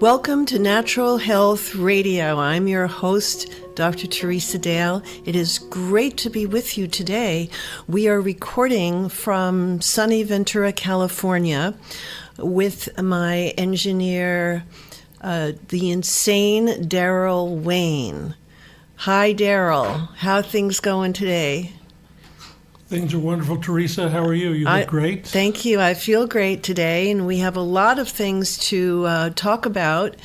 Welcome to Natural Health Radio. I'm your host, Dr. Teresa Dale. It is great to be with you today. We are recording from sunny Ventura, California, with my engineer, the insane Daryl Wayne. Hi, Daryl. How are things going today? Things are wonderful, Teresa. How are you? You look great. Thank you. I feel great today, and we have a lot of things to talk about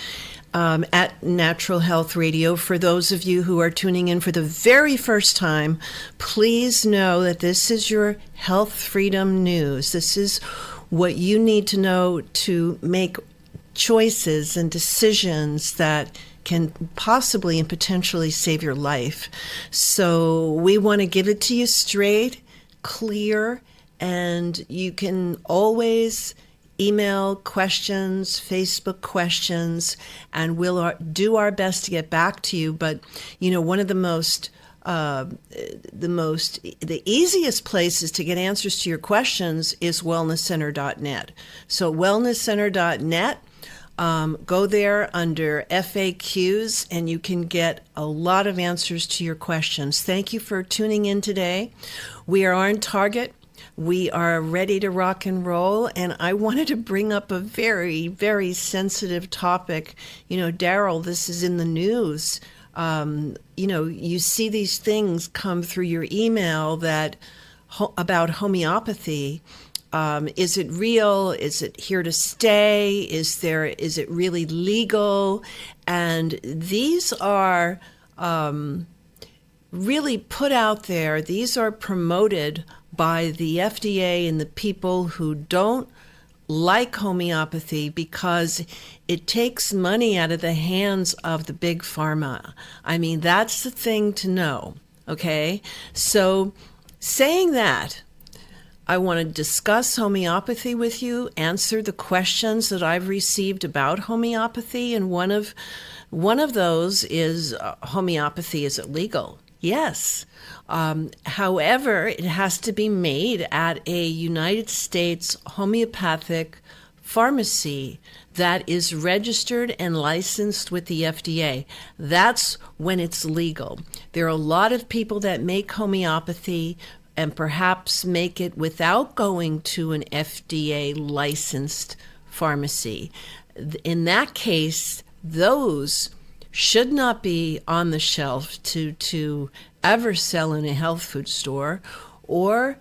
at Natural Health Radio. For those of you who are tuning in for the very first time, please know that this is your health freedom news. This is what you need to know to make choices and decisions that can possibly and potentially save your life. So we want to give it to you straight, clear, and you can always email questions, Facebook questions, and we'll do our best to get back to you. But one of the easiest places to get answers to your questions is wellnesscenter.net. So wellnesscenter.net. Go there under FAQs and you can get a lot of answers to your questions. Thank you for tuning in today. We are on target. We are ready to rock and roll. And I wanted to bring up a very, very sensitive topic. Daryl, this is in the news. You see these things come through your email about homeopathy. Is it real? Is it here to stay? Is it really legal? And these are really put out there. These are promoted by the FDA and the people who don't like homeopathy because it takes money out of the hands of the big pharma. I mean, that's the thing to know, okay? So saying that, I want to discuss homeopathy with you, answer the questions that I've received about homeopathy, and one of those is homeopathy, is it legal? Yes. However, it has to be made at a United States homeopathic pharmacy that is registered and licensed with the FDA. That's when it's legal. There are a lot of people that make homeopathy and perhaps make it without going to an FDA licensed pharmacy. In that case, those should not be on the shelf to ever sell in a health food store or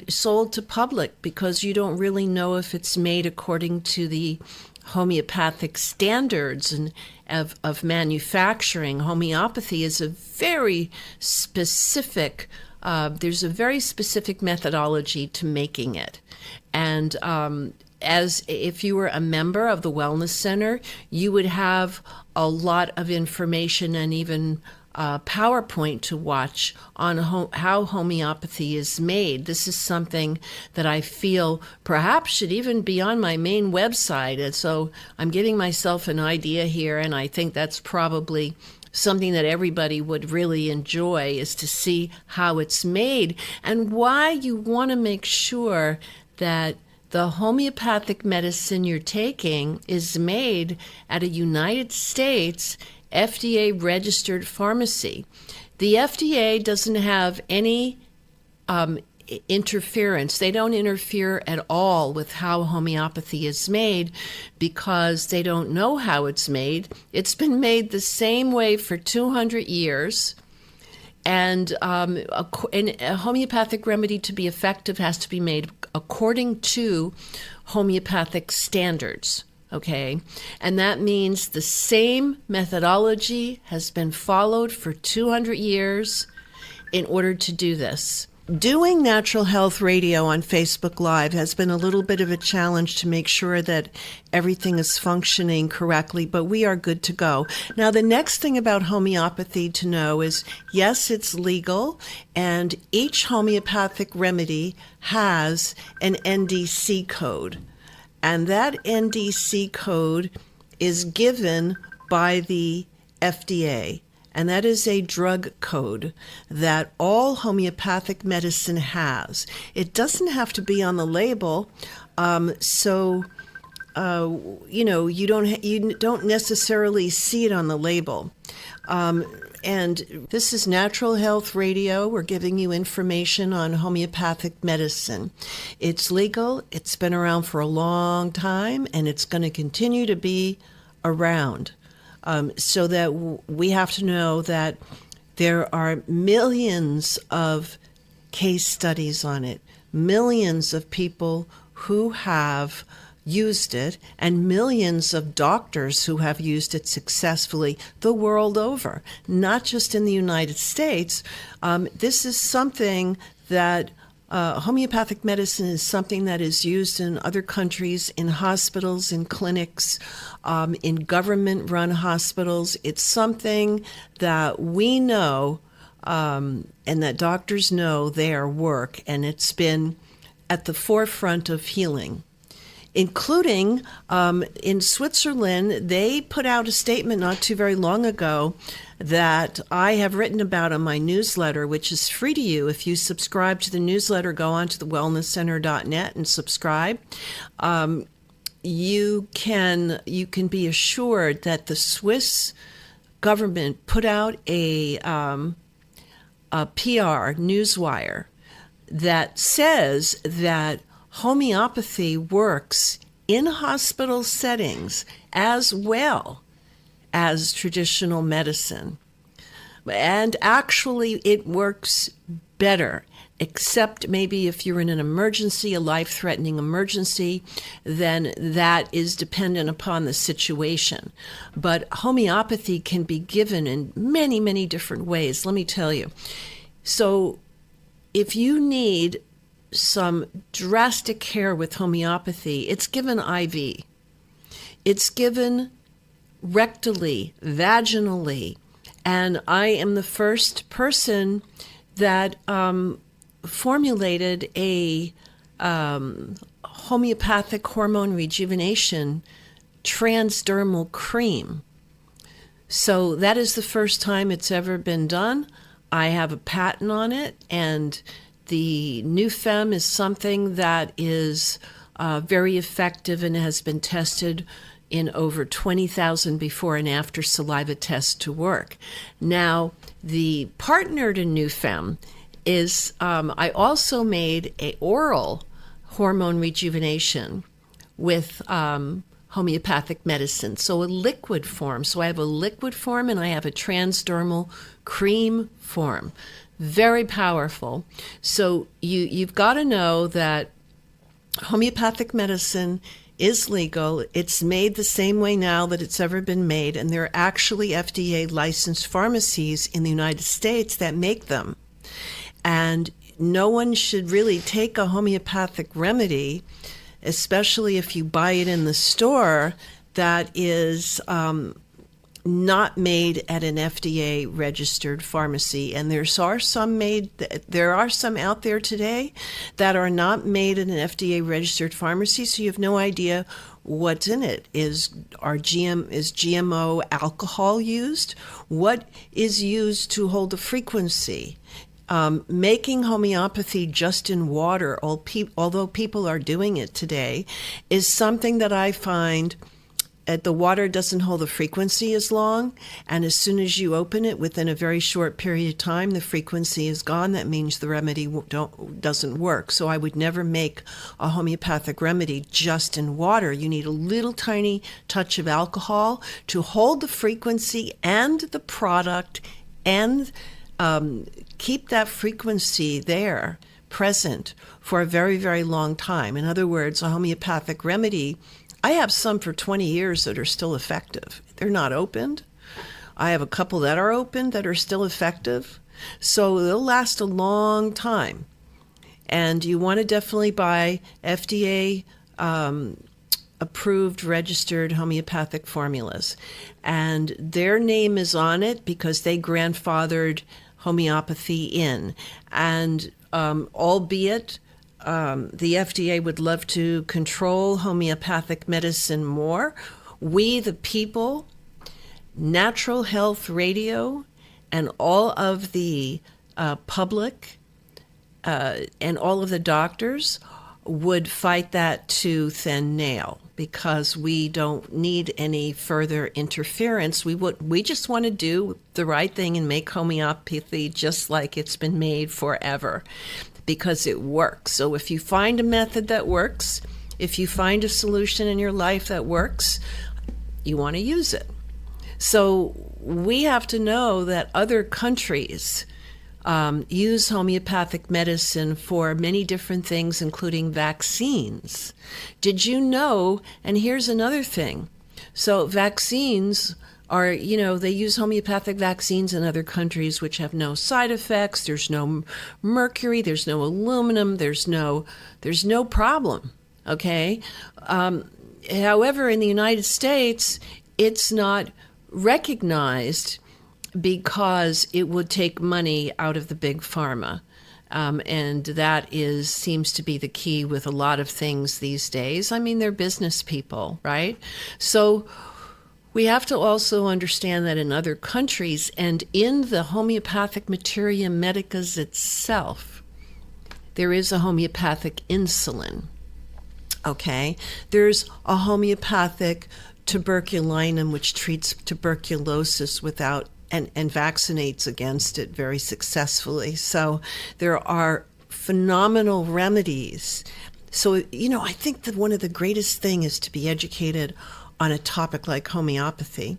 sold to public, because you don't really know if it's made according to the homeopathic standards and of manufacturing. Homeopathy is a very specific there's a very specific methodology to making it. And as if you were a member of the Wellness Center, you would have a lot of information and even PowerPoint to watch on how homeopathy is made. This is something that I feel perhaps should even be on my main website. And so I'm giving myself an idea here, and I think that's probably something that everybody would really enjoy, is to see how it's made and why you want to make sure that the homeopathic medicine you're taking is made at a United States FDA registered pharmacy. The FDA doesn't have any interference. They don't interfere at all with how homeopathy is made because they don't know how it's made. It's been made the same way for 200 years. And a homeopathic remedy to be effective has to be made according to homeopathic standards, okay? And that means the same methodology has been followed for 200 years in order to do this. Doing Natural Health Radio on Facebook Live has been a little bit of a challenge to make sure that everything is functioning correctly, but we are good to go. Now, the next thing about homeopathy to know is, yes, it's legal, and each homeopathic remedy has an NDC code. And that NDC code is given by the FDA. And that is a drug code that all homeopathic medicine has. It doesn't have to be on the label. So you don't necessarily see it on the label. And this is Natural Health Radio. We're giving you information on homeopathic medicine. It's legal. It's been around for a long time, and it's going to continue to be around. So that we have to know that there are millions of case studies on it, millions of people who have used it, and millions of doctors who have used it successfully the world over, not just in the United States. This is something that homeopathic medicine is something that is used in other countries, in hospitals, in clinics, in government-run hospitals. It's something that we know and that doctors know their work, and it's been at the forefront of healing. Including in Switzerland, they put out a statement not too very long ago that I have written about on my newsletter, which is free to you. If you subscribe to the newsletter, go on to thewellnesscenter.net and subscribe. You can be assured that the Swiss government put out a PR newswire that says that homeopathy works in hospital settings as well as traditional medicine. And actually, it works better, except maybe if you're in an emergency, a life-threatening emergency, then that is dependent upon the situation. But homeopathy can be given in many, many different ways, let me tell you. So if you need some drastic care with homeopathy, it's given IV. It's given rectally, vaginally, and I am the first person that formulated a homeopathic hormone rejuvenation transdermal cream. So that is the first time it's ever been done. I have a patent on it, and the Nufem is something that is very effective and has been tested in over 20,000 before and after saliva tests to work. Now, the partner to Nufem is, I also made an oral hormone rejuvenation with homeopathic medicine, so a liquid form. So I have a liquid form and I have a transdermal cream form. Very powerful. So you've got to know that homeopathic medicine is legal. It's made the same way now that it's ever been made, and there are actually FDA licensed pharmacies in the United States that make them. And no one should really take a homeopathic remedy, especially if you buy it in the store, that is not made at an FDA registered pharmacy. And there are some out there today that are not made in an FDA registered pharmacy, so you have no idea what's in it. Is GMO alcohol used? What is used to hold the frequency? Making homeopathy just in water, although people are doing it today, is something that I find the water doesn't hold the frequency as long, and as soon as you open it, within a very short period of time, the frequency is gone. That means the remedy doesn't work. So I would never make a homeopathic remedy just in water. You need a little tiny touch of alcohol to hold the frequency and the product and keep that frequency there present for a very, very long time. In other words, a homeopathic remedy, I have some for 20 years that are still effective. They're not opened. I have a couple that are open that are still effective. So they'll last a long time. And you want to definitely buy FDA approved, registered homeopathic formulas. And their name is on it because they grandfathered homeopathy in. And albeit the FDA would love to control homeopathic medicine more, we, the people, Natural Health Radio, and all of the public and all of the doctors would fight that tooth and nail because we don't need any further interference. We just want to do the right thing and make homeopathy just like it's been made forever because it works. So if you find a method that works, if you find a solution in your life that works, you want to use it. So we have to know that other countries use homeopathic medicine for many different things, including vaccines. Did you know, and here's another thing, so vaccines are, they use homeopathic vaccines in other countries which have no side effects, there's no mercury, there's no aluminum, there's no problem, okay? However, in the United States, it's not recognized because it would take money out of the big pharma. And that seems to be the key with a lot of things these days. I mean, they're business people, right? So we have to also understand that in other countries and in the homeopathic materia medicas itself, there is a homeopathic insulin, okay? There's a homeopathic tuberculinum, which treats tuberculosis without and vaccinates against it very successfully. So there are phenomenal remedies. So, I think that one of the greatest things is to be educated on a topic like homeopathy.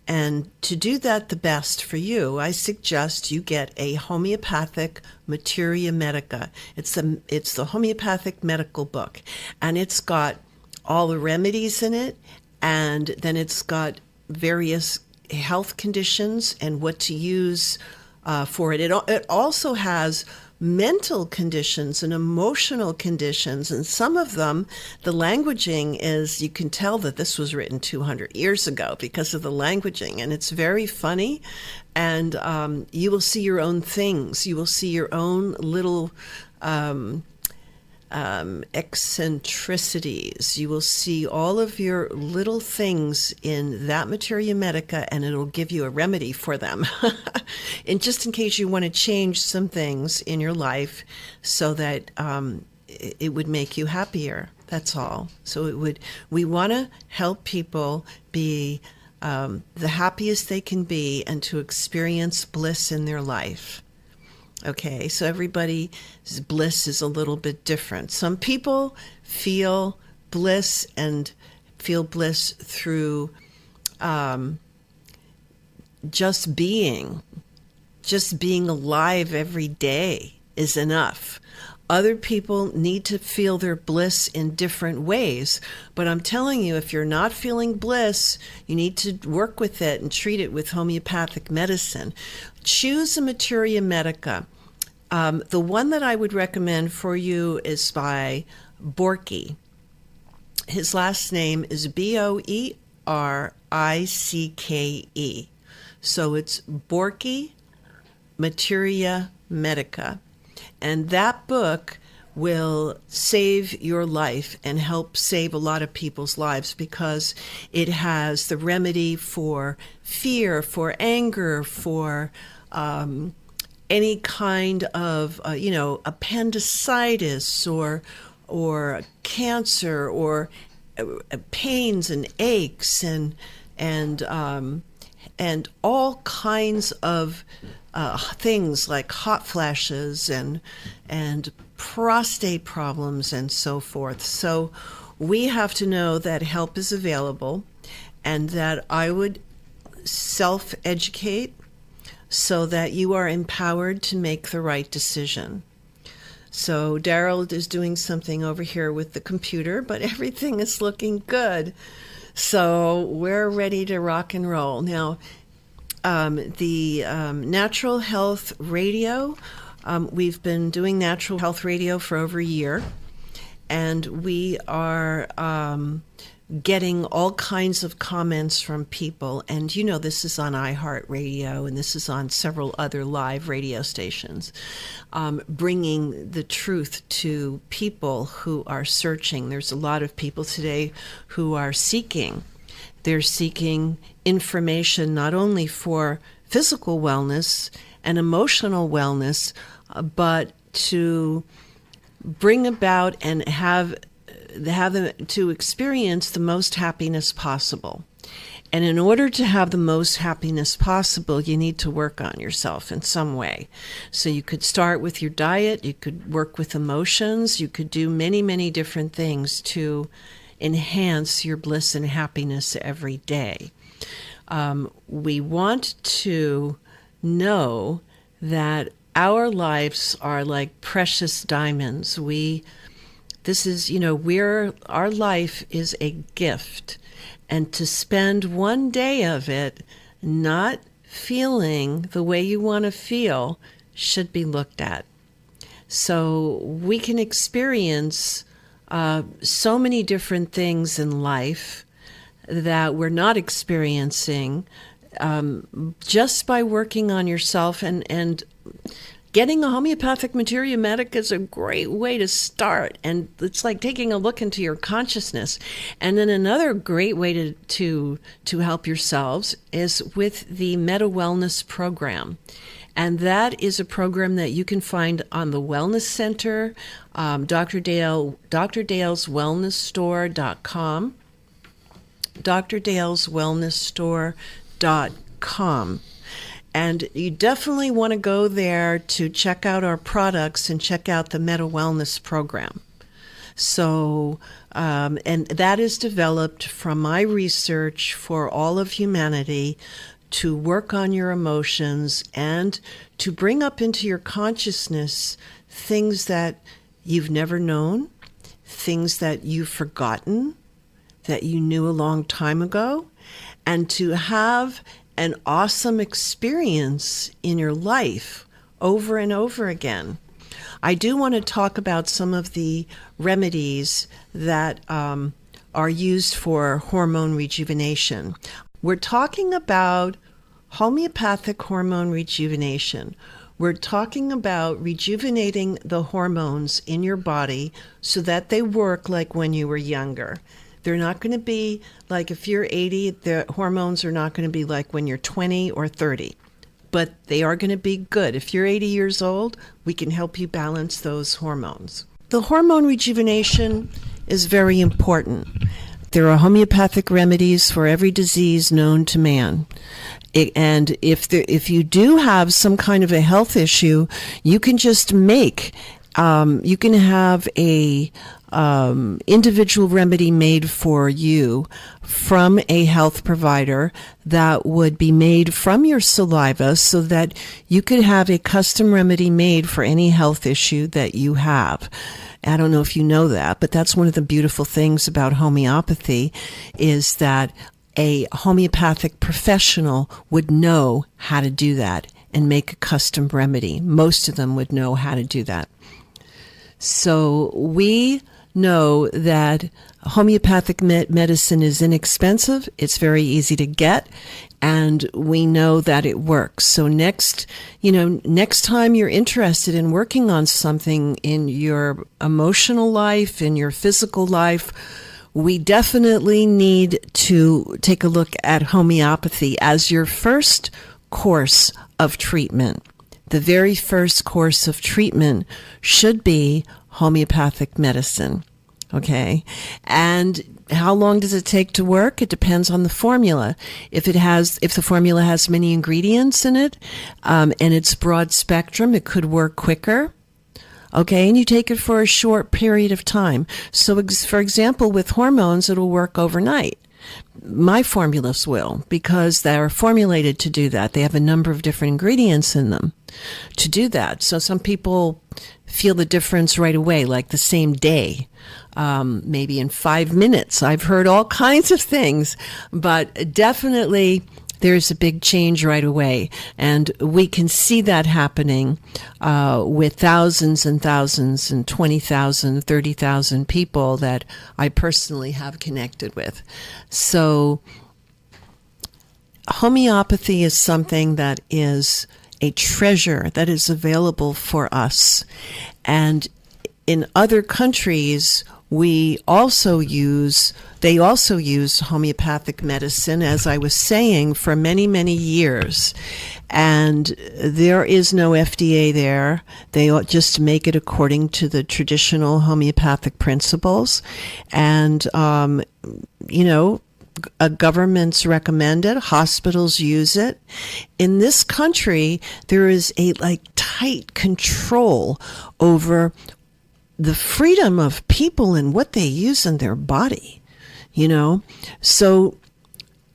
And to do that the best for you, I suggest you get a homeopathic materia medica. It's the homeopathic medical book, and it's got all the remedies in it, and then it's got various health conditions and what to use for it. It also has mental conditions and emotional conditions, and some of them, the languaging is, you can tell that this was written 200 years ago because of the languaging, and it's very funny, and you will see your own things. You will see your own little eccentricities. You will see all of your little things in that materia medica, and it'll give you a remedy for them. And just in case you want to change some things in your life so that it would make you happier. That's all. So we want to help people be the happiest they can be and to experience bliss in their life. Okay, so everybody's bliss is a little bit different. Some people feel bliss through just being alive every day is enough. Other people need to feel their bliss in different ways. But I'm telling you, if you're not feeling bliss, you need to work with it and treat it with homeopathic medicine. Choose a materia medica. The one that I would recommend for you is by Borky. His last name is Boericke. So it's Borky Materia Medica. And that book will save your life and help save a lot of people's lives because it has the remedy for fear, for anger, for any kind of, appendicitis or cancer or pains and aches and all kinds of things like hot flashes and prostate problems and so forth. So we have to know that help is available and that I would self-educate so that you are empowered to make the right decision. So Daryl is doing something over here with the computer, but everything is looking good. So we're ready to rock and roll. Now, the Natural Health Radio, we've been doing Natural Health Radio for over a year, and we are getting all kinds of comments from people. And this is on iHeartRadio, and this is on several other live radio stations, bringing the truth to people who are searching. There's a lot of people today who are seeking. They're seeking information not only for physical wellness and emotional wellness, but to bring about and have them to experience the most happiness possible. And in order to have the most happiness possible, you need to work on yourself in some way. So you could start with your diet, you could work with emotions, you could do many, many different things to enhance your bliss and happiness every day. We want to know that our lives are like precious diamonds. Our life is a gift. And to spend one day of it not feeling the way you want to feel should be looked at. So we can experience so many different things in life that we're not experiencing just by working on yourself, and getting a homeopathic materia medica is a great way to start. And it's like taking a look into your consciousness. And then another great way to help yourselves is with the Meta Wellness program. And that is a program that you can find on the Wellness Center, Dr. Dale's wellnessstore.com, drdaleswellnessstore.com. And you definitely want to go there to check out our products and check out the Meta Wellness program. So, and that is developed from my research for all of humanity to work on your emotions and to bring up into your consciousness things that you've never known, things that you've forgotten, that you knew a long time ago, and to have an awesome experience in your life over and over again. I do want to talk about some of the remedies that are used for hormone rejuvenation. We're talking about homeopathic hormone rejuvenation. We're talking about rejuvenating the hormones in your body so that they work like when you were younger. They're not going to be like if you're 80, the hormones are not going to be like when you're 20 or 30. But they are going to be good. If you're 80 years old, we can help you balance those hormones. The hormone rejuvenation is very important. There are homeopathic remedies for every disease known to man. And if you do have some kind of a health issue, you can just you can have a individual remedy made for you from a health provider that would be made from your saliva so that you could have a custom remedy made for any health issue that you have. I don't know if you know that, but that's one of the beautiful things about homeopathy is that a homeopathic professional would know how to do that and make a custom remedy. Most of them would know how to do that. So we know that homeopathic medicine is inexpensive, it's very easy to get, and we know that it works. So next time you're interested in working on something in your emotional life, in your physical life, we definitely need to take a look at homeopathy as your first course of treatment. The very first course of treatment should be homeopathic medicine. Okay. And how long does it take to work? It depends on the formula. If the formula has many ingredients in it, and it's broad spectrum, it could work quicker. Okay. And you take it for a short period of time. So for example, with hormones, it'll work overnight. My formulas will, because they're formulated to do that. They have a number of different ingredients in them to do that. So some people feel the difference right away, like the same day, maybe in 5 minutes. I've heard all kinds of things, but definitely there's a big change right away. And we can see that happening with thousands and thousands and 20,000, 30,000 people that I personally have connected with. So homeopathy is something that is a treasure that is available for us. And in other countries they also use homeopathic medicine, as I was saying, for many, many years. And there is no FDA there. They just make it according to the traditional homeopathic principles. And, governments recommend it. Hospitals use it. In this country, there is a tight control over the freedom of people and what they use in their body, So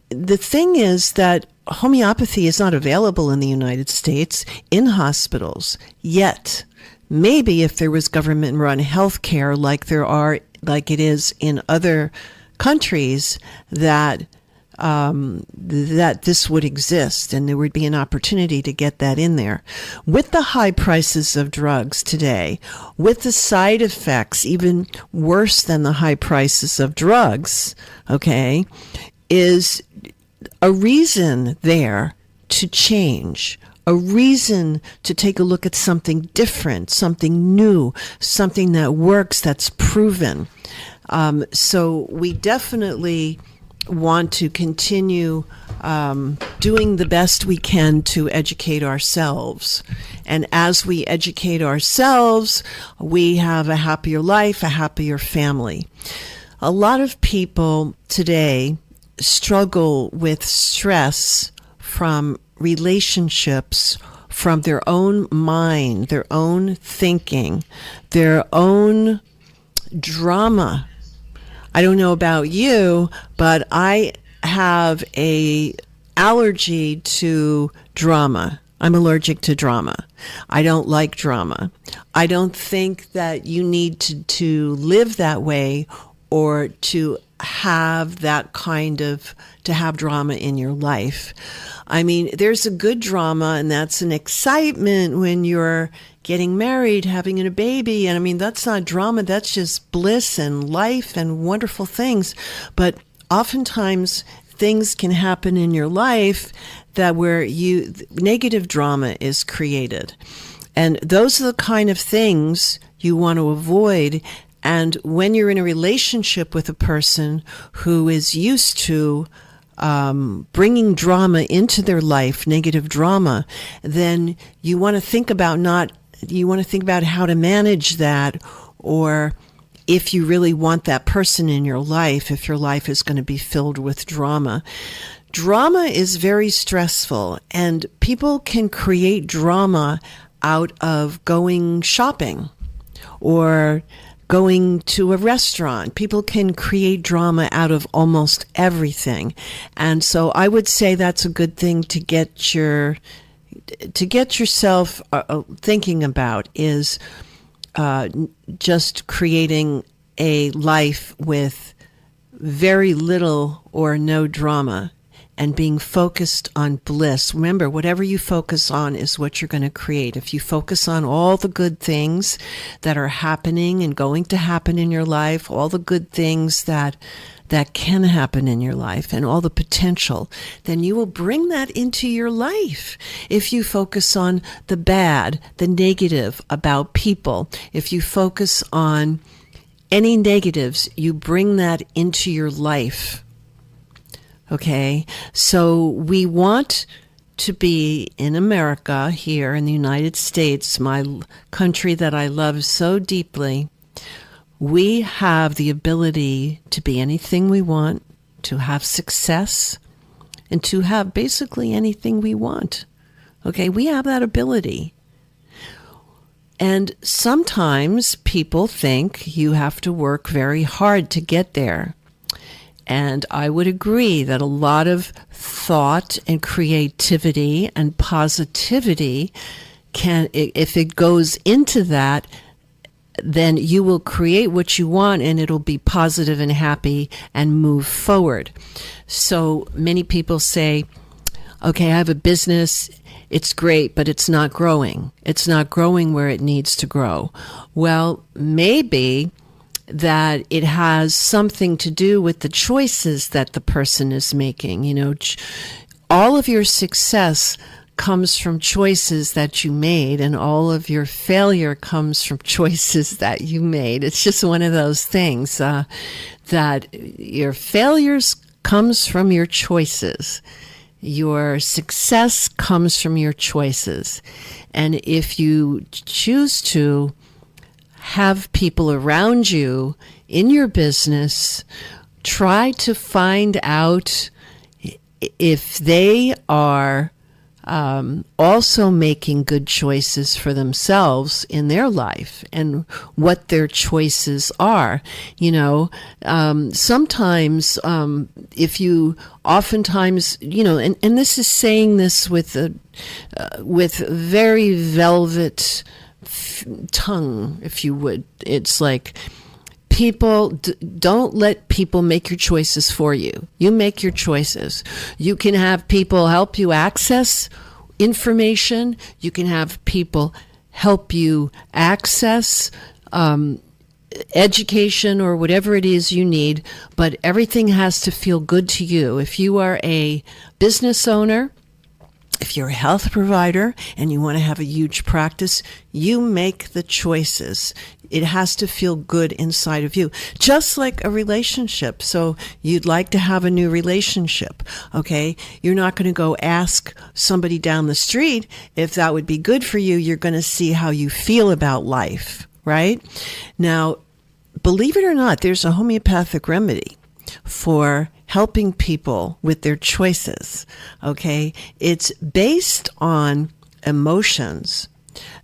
the thing is that homeopathy is not available in the United States in hospitals yet. Maybe if there was government-run healthcare like it is in other countries, that this would exist and there would be an opportunity to get that in there. With the high prices of drugs today, with the side effects even worse than the high prices of drugs, is a reason there to change, a reason to take a look at something different, something new, something that works, that's proven. So we definitely want to continue doing the best we can to educate ourselves. And as we educate ourselves, we have a happier life, a happier family. A lot of people today struggle with stress from relationships, from their own mind, their own thinking, their own drama. I don't know about you, but I have an allergy to drama. I'm allergic to drama. I don't like drama. I don't think that you need to live that way or to have to have drama in your life. I mean, there's a good drama, and that's an excitement when you're getting married, having a baby. And I mean, that's not drama. That's just bliss and life and wonderful things. But oftentimes things can happen in your life that where negative drama is created. And those are the kind of things you want to avoid. And when you're in a relationship with a person who is used to bringing drama into their life, negative drama, then you want to think about how to manage that, or if you really want that person in your life, if your life is going to be filled with drama. Drama is very stressful, and people can create drama out of going shopping or going to a restaurant. People can create drama out of almost everything. And so I would say that's a good thing to get yourself thinking about, is just creating a life with very little or no drama and being focused on bliss. Remember, whatever you focus on is what you're going to create. If you focus on all the good things that are happening and going to happen in your life, all the good things that can happen in your life and all the potential, then you will bring that into your life. If you focus on the bad, the negative about people, if you focus on any negatives, you bring that into your life. Okay, so we want to be in America, here in the United States, my country that I love so deeply. We have the ability to be anything we want, to have success, and to have basically anything we want. Okay, we have that ability. And sometimes people think you have to work very hard to get there. And I would agree that a lot of thought and creativity and positivity can, if it goes into that, then you will create what you want, and it'll be positive and happy and move forward. So many people say, okay, I have a business, it's great, but it's not growing. It's not growing where it needs to grow. Well, maybe that it has something to do with the choices that the person is making. You know, all of your success comes from choices that you made, and all of your failure comes from choices that you made. It's just one of those things that your failures comes from your choices. Your success comes from your choices. And if you choose to have people around you in your business, try to find out if they are also making good choices for themselves in their life and what their choices are. Sometimes if you oftentimes, and this is saying this with very velvet tongue, if you would. It's like, people, don't let people make your choices for you. You make your choices. You can have people help you access information. You can have people help you access education or whatever it is you need, but everything has to feel good to you. If you are a business owner, if you're a health provider and you want to have a huge practice, you make the choices. It has to feel good inside of you, just like a relationship. So you'd like to have a new relationship, okay? You're not going to go ask somebody down the street if that would be good for you. You're going to see how you feel about life, right? Now, believe it or not, there's a homeopathic remedy for helping people with their choices, okay? It's based on emotions.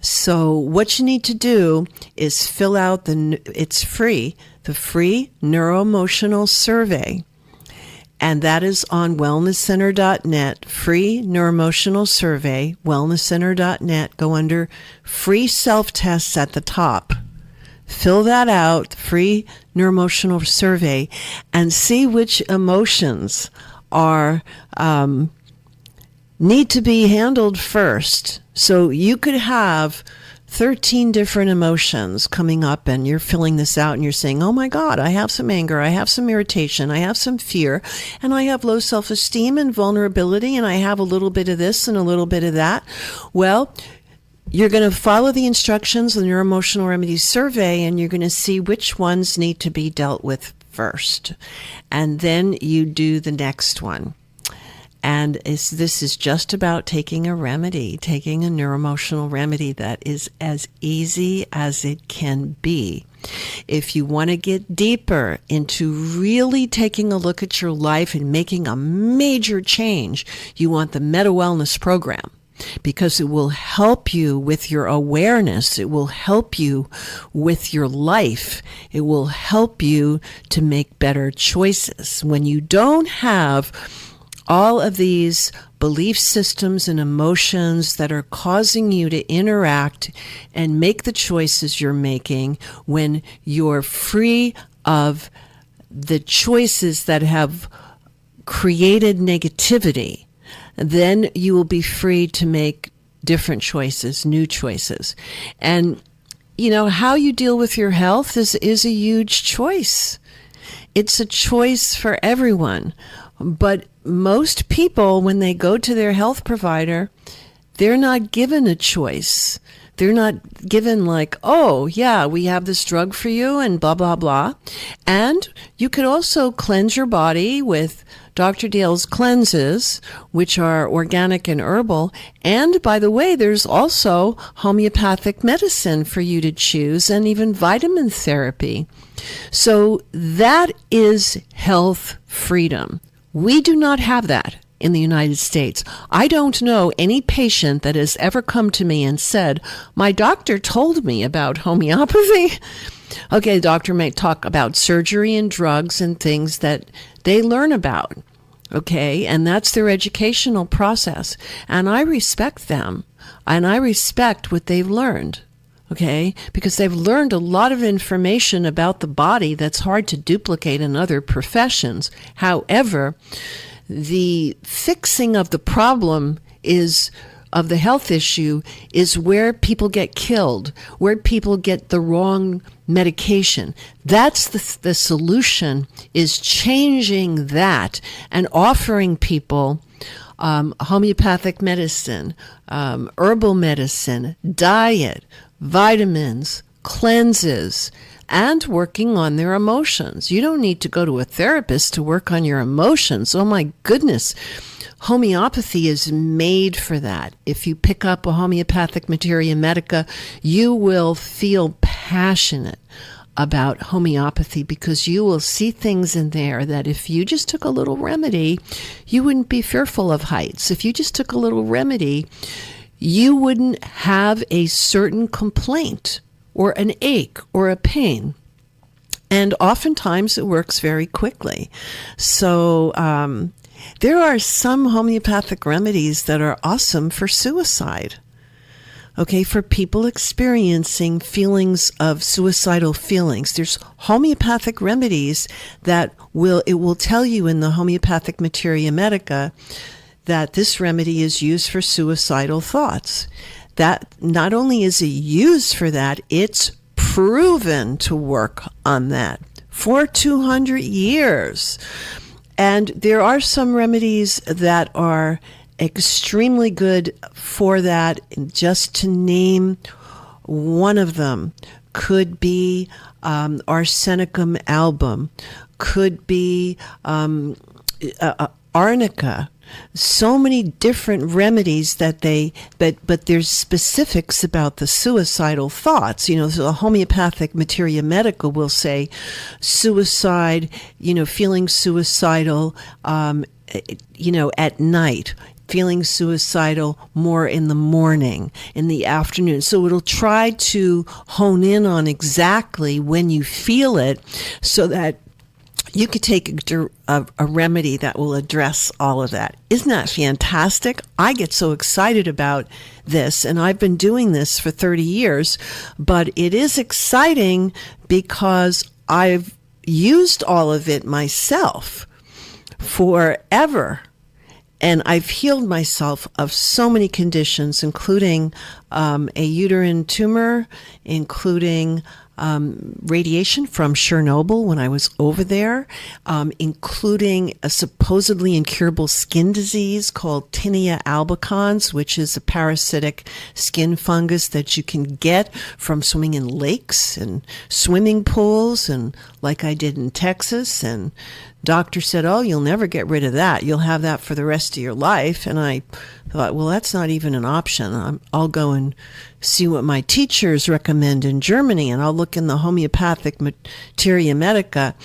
So what you need to do is fill out it's free, the free neuroemotional survey. And that is on wellnesscenter.net, free neuroemotional survey, wellnesscenter.net. Go under free self-tests at the top. Fill that out, free neuroemotional survey, and see which emotions are need to be handled first. So you could have 13 different emotions coming up, and you're filling this out and you're saying, oh my God, I have some anger, I have some irritation, I have some fear, and I have low self-esteem and vulnerability, and I have a little bit of this and a little bit of that. Well, you're going to follow the instructions of the Neuroemotional Remedies Survey, and you're going to see which ones need to be dealt with first. And then you do the next one. And this is just about taking a remedy, taking a neuroemotional remedy that is as easy as it can be. If you want to get deeper into really taking a look at your life and making a major change, you want the Meta Wellness Program, because it will help you with your awareness. It will help you with your life. It will help you to make better choices. When you don't have all of these belief systems and emotions that are causing you to interact and make the choices you're making, when you're free of the choices that have created negativity, then you will be free to make different choices, new choices. And, how you deal with your health is a huge choice. It's a choice for everyone. But most people, when they go to their health provider, they're not given a choice. They're not given like, oh, yeah, we have this drug for you and blah, blah, blah. And you could also cleanse your body with Dr. Dale's cleanses, which are organic and herbal. And by the way, there's also homeopathic medicine for you to choose, and even vitamin therapy. So that is health freedom. We do not have that in the United States. I don't know any patient that has ever come to me and said, my doctor told me about homeopathy. Okay, the doctor may talk about surgery and drugs and things that they learn about. Okay, and that's their educational process. And I respect them, and I respect what they've learned. Okay, because they've learned a lot of information about the body that's hard to duplicate in other professions. However, the fixing of the problem of the health issue is where people get killed, where people get the wrong medication. That's the solution, is changing that and offering people homeopathic medicine, herbal medicine, diet, vitamins, cleanses, and working on their emotions. You don't need to go to a therapist to work on your emotions. Oh my goodness. Homeopathy is made for that. If you pick up a homeopathic materia medica, you will feel passionate about homeopathy because you will see things in there that if you just took a little remedy, you wouldn't be fearful of heights. If you just took a little remedy, you wouldn't have a certain complaint or an ache or a pain. And oftentimes it works very quickly. So there are some homeopathic remedies that are awesome for suicide. Okay, for people experiencing feelings of suicidal feelings, there's homeopathic remedies that will tell you in the homeopathic materia medica that this remedy is used for suicidal thoughts. That not only is it used for that, it's proven to work on that for 200 years. And there are some remedies that are extremely good for that. Just to name one of them could be Arsenicum album, could be arnica. So many different remedies that but there's specifics about the suicidal thoughts. So the homeopathic materia medica will say suicide, feeling suicidal, at night, feeling suicidal more in the morning, in the afternoon. So it'll try to hone in on exactly when you feel it so that you could take a remedy that will address all of that. Isn't that fantastic? I get so excited about this, and I've been doing this for 30 years, but it is exciting because I've used all of it myself forever. And I've healed myself of so many conditions, including a uterine tumor, including radiation from Chernobyl when I was over there, including a supposedly incurable skin disease called Tinea albicans, which is a parasitic skin fungus that you can get from swimming in lakes and swimming pools, and like I did in Texas. And doctor said, "Oh, you'll never get rid of that. You'll have that for the rest of your life." And I thought, well, that's not even an option. I'll go and see what my teachers recommend in Germany, and I'll look in the homeopathic materia medica.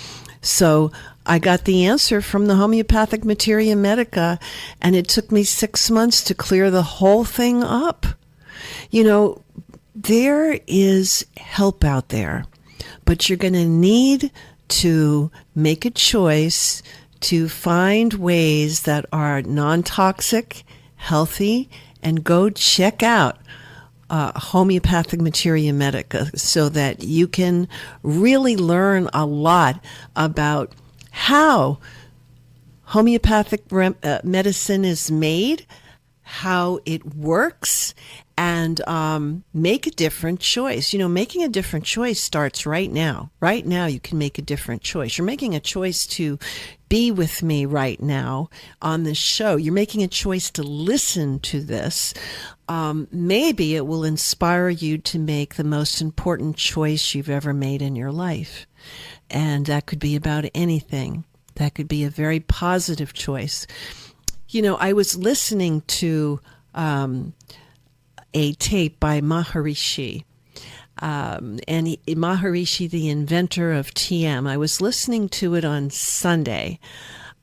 So I got the answer from the homeopathic materia medica, and it took me 6 months to clear the whole thing up. There is help out there, but you're going to need to make a choice to find ways that are non-toxic, healthy, and go check out homeopathic materia medica so that you can really learn a lot about how homeopathic medicine is made, how it works, and make a different choice. Making a different choice starts right now. Right now, you can make a different choice. You're making a choice to be with me right now on this show. You're making a choice to listen to this. Maybe it will inspire you to make the most important choice you've ever made in your life. And that could be about anything. That could be a very positive choice. I was listening to a tape by Maharishi. Maharishi, the inventor of TM. I was listening to it on Sunday,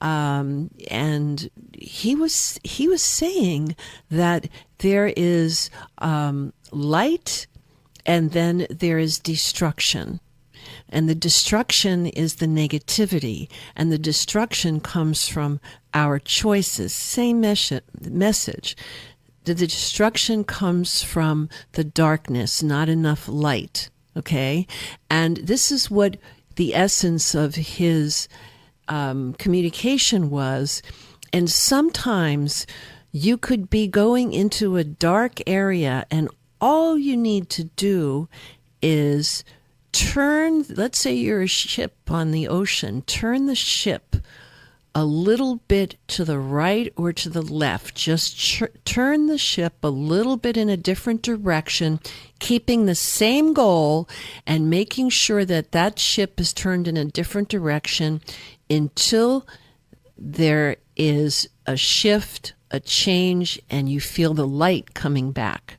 and he was saying that there is light, and then there is destruction. And the destruction is the negativity, and the destruction comes from our choices. Same message. The destruction comes from the darkness, not enough light, okay? And this is what the essence of his communication was. And sometimes you could be going into a dark area, and all you need to do is turn, let's say you're a ship on the ocean, turn the ship a little bit to the right or to the left. Just turn the ship a little bit in a different direction, keeping the same goal and making sure that that ship is turned in a different direction until there is a shift, a change, and you feel the light coming back.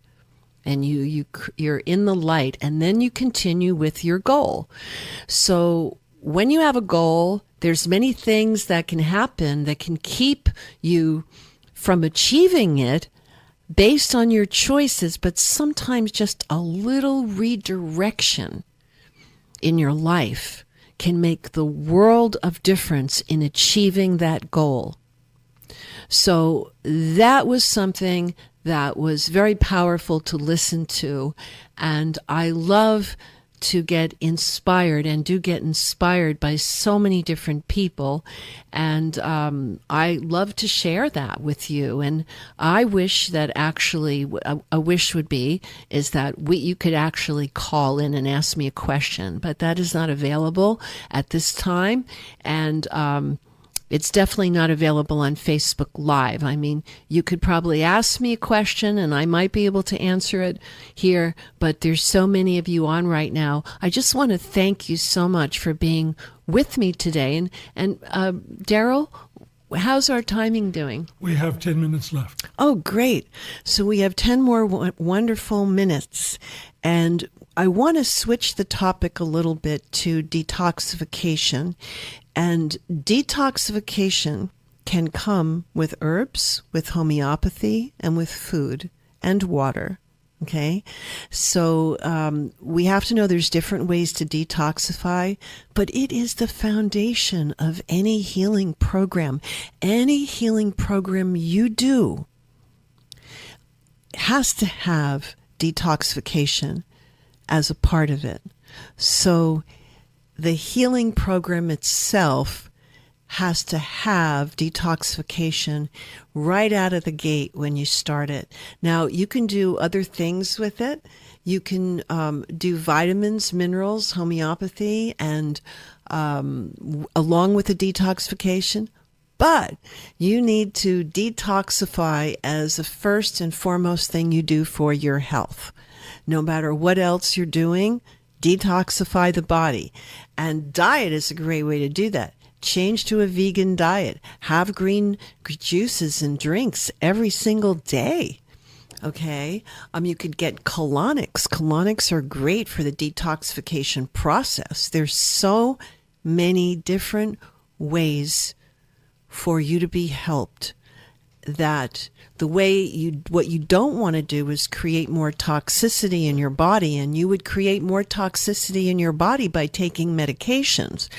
And you're in the light, and then you continue with your goal. So when you have a goal, there's many things that can happen that can keep you from achieving it based on your choices, but sometimes just a little redirection in your life can make the world of difference in achieving that goal. So that was something that was very powerful to listen to, and I love to get inspired and do get inspired by so many different people, and I love to share that with you. And I wish that actually a wish would be is that you could actually call in and ask me a question, but that is not available at this time, and it's definitely not available on Facebook Live. I mean, you could probably ask me a question and I might be able to answer it here, but there's so many of you on right now. I just want to thank you so much for being with me today. And Daryl, how's our timing doing? We have 10 minutes left. Oh, great. So we have 10 more wonderful minutes. And I want to switch the topic a little bit to detoxification. And detoxification can come with herbs, with homeopathy, and with food and water. Okay? So we have to know there's different ways to detoxify, but it is the foundation of any healing program. Any healing program you do has to have detoxification as a part of it. So the healing program itself has to have detoxification right out of the gate when you start it. Now, you can do other things with it. You can do vitamins, minerals, homeopathy, and along with the detoxification. But you need to detoxify as the first and foremost thing you do for your health. No matter what else you're doing, detoxify the body. And diet is a great way to do that. Change to a vegan diet. Have green juices and drinks every single day. Okay? You could get colonics. Colonics are great for the detoxification process. There's so many different ways for you to be helped that the way what you don't want to do is create more toxicity in your body, and you would create more toxicity in your body by taking medications.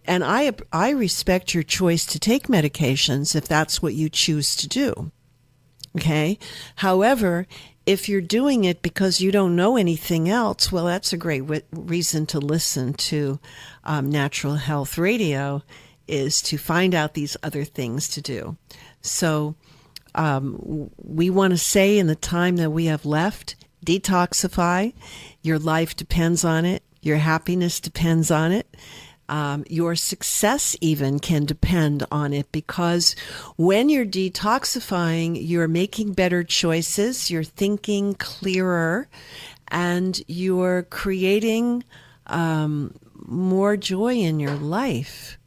And I respect your choice to take medications if that's what you choose to do. Okay? However, if you're doing it because you don't know anything else, well, that's a great reason to listen to Natural Health Radio, is to find out these other things to do. So we want to say in the time that we have left, detoxify. Your life depends on it. Your happiness depends on it. Your success even can depend on it, because when you're detoxifying, you're making better choices, you're thinking clearer, and you're creating more joy in your life.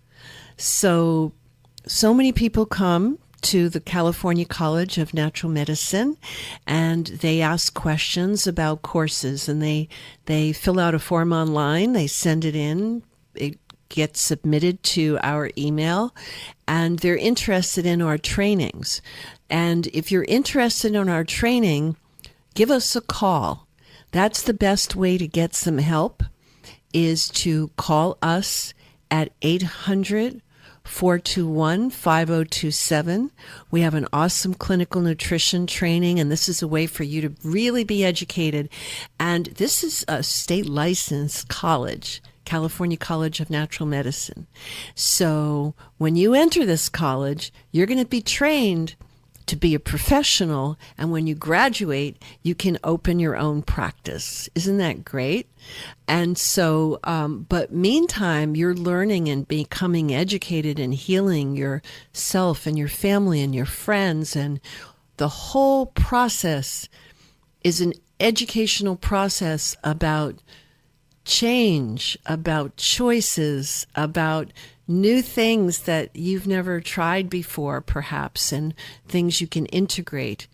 So many people come to the California College of Natural Medicine, and they ask questions about courses, and they fill out a form online, they send it in, it gets submitted to our email, and they're interested in our trainings. And if you're interested in our training, give us a call. That's the best way to get some help, is to call us at 800-421-5027. We have an awesome clinical nutrition training, and this is a way for you to really be educated. And this is a state licensed college, California College of Natural Medicine. So when you enter this college, you're going to be trained to be a professional, and when you graduate, you can open your own practice. Isn't that great? And so, but meantime, you're learning and becoming educated and healing yourself and your family and your friends, and the whole process is an educational process about change, about choices, about new things that you've never tried before, perhaps, and things you can integrate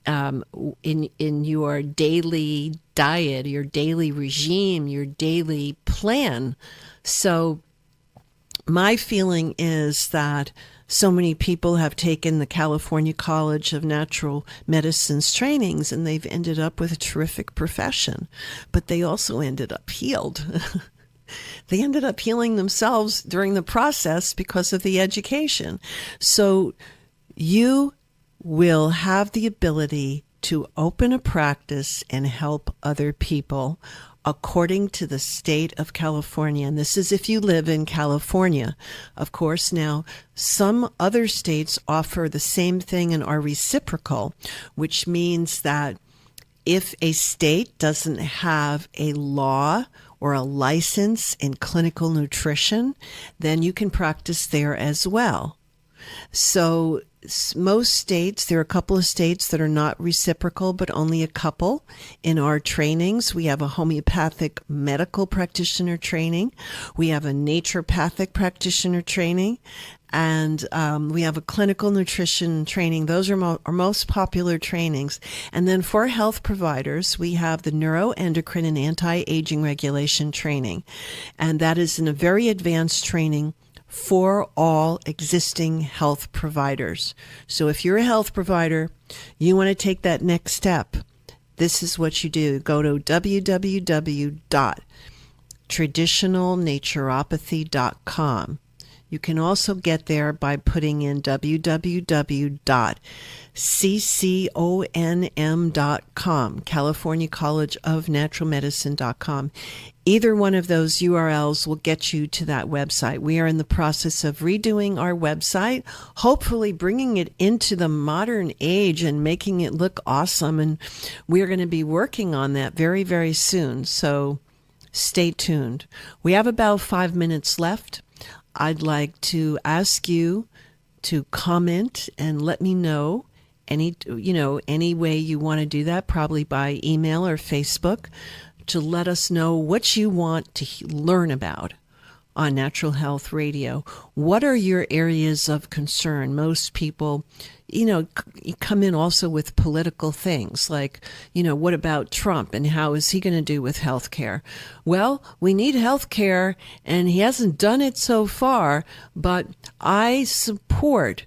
in your daily diet, your daily regime, your daily plan. So my feeling is that so many people have taken the California College of Natural Medicine's trainings, and they've ended up with a terrific profession, but they also ended up healed. They ended up healing themselves during the process because of the education. So you will have the ability to open a practice and help other people according to the state of California. And this is if you live in California. Of course, now some other states offer the same thing and are reciprocal, which means that if a state doesn't have a law or a license in clinical nutrition, then you can practice there as well. So most states, there are a couple of states that are not reciprocal, but only a couple. In our trainings, we have a homeopathic medical practitioner training. We have a naturopathic practitioner training. And we have a clinical nutrition training. Those are our most popular trainings. And then for health providers, we have the neuroendocrine and anti-aging regulation training. And that is in a very advanced training for all existing health providers. So if you're a health provider, you want to take that next step, this is what you do. Go to www.traditionalnaturopathy.com. You can also get there by putting in www.cconm.com, California College of Natural Medicine.com. Either one of those URLs will get you to that website. We are in the process of redoing our website, hopefully bringing it into the modern age and making it look awesome. And we're going to be working on that very, very soon. So stay tuned. We have about 5 minutes left. I'd like to ask you to comment and let me know any way you want to do that, probably by email or Facebook, to let us know what you want to learn about on Natural Health Radio. What are your areas of concern? Most people, come in also with political things like, what about Trump and how is he going to do with health care? Well, we need health care and he hasn't done it so far, but I support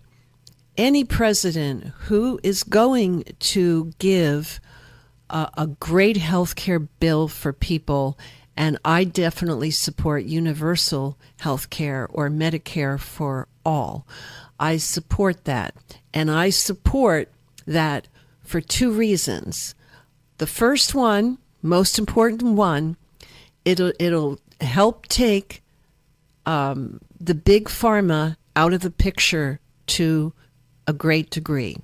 any president who is going to give a great health care bill for people. And I definitely support universal health care or Medicare for all. I support that. And I support that for two reasons. The first one, most important one, it'll help take the big pharma out of the picture to a great degree.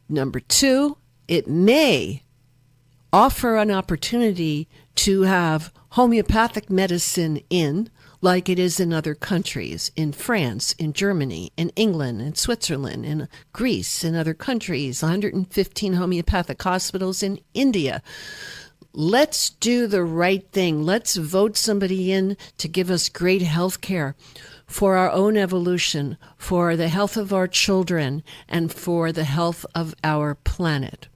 Number two, it may offer an opportunity to have homeopathic medicine like it is in other countries, in France, in Germany, in England, in Switzerland, in Greece, in other countries, 115 homeopathic hospitals in India. Let's do the right thing. Let's vote somebody in to give us great health care for our own evolution, for the health of our children, and for the health of our planet.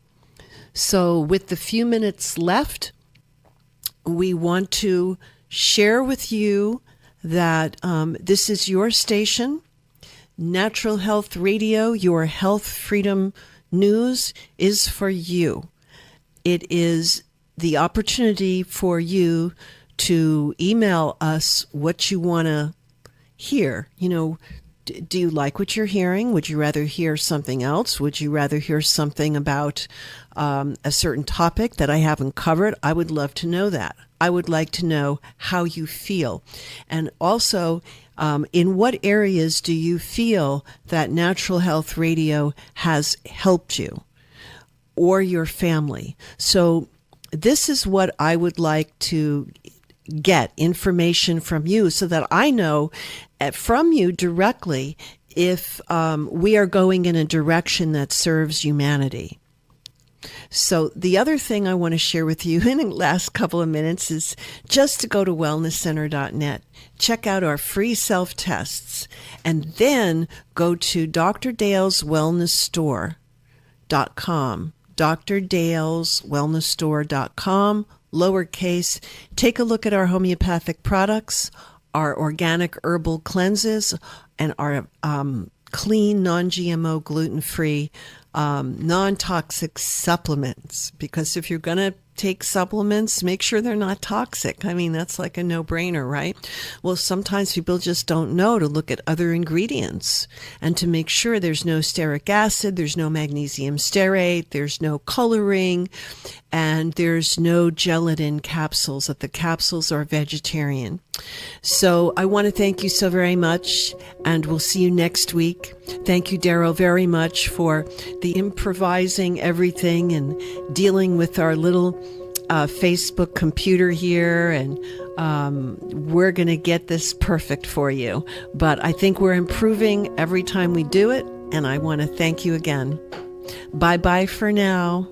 So with the few minutes left, we want to share with you that this is your station, Natural Health Radio. Your health freedom news is for you. It is the opportunity for you to email us what you want to hear. Do you like what you're hearing? Would you rather hear something else? Would you rather hear something about a certain topic that I haven't covered? I would love to know that. I would like to know how you feel. And also, In what areas do you feel that Natural Health Radio has helped you or your family? So this is what I would like to get information from you so that I know from you directly if we are going in a direction that serves humanity. So the other thing I want to share with you in the last couple of minutes is just to go to wellnesscenter.net, check out our free self-tests, and then go to drdaleswellnessstore.com, drdaleswellnessstore.com, lowercase. Take a look at our homeopathic products, our organic herbal cleanses, and our clean, non-GMO, gluten-free, non-toxic supplements. Because if you're going to take supplements, make sure they're not toxic. I mean, that's like a no-brainer, right? Well, sometimes people just don't know to look at other ingredients and to make sure there's no stearic acid, there's no magnesium stearate, there's no coloring, and there's no gelatin capsules, that the capsules are vegetarian. So I want to thank you so very much, and we'll see you next week. Thank you, Daryl, very much for the improvising everything and dealing with our little Facebook computer here, and we're going to get this perfect for you. But I think we're improving every time we do it, and I want to thank you again. Bye-bye for now.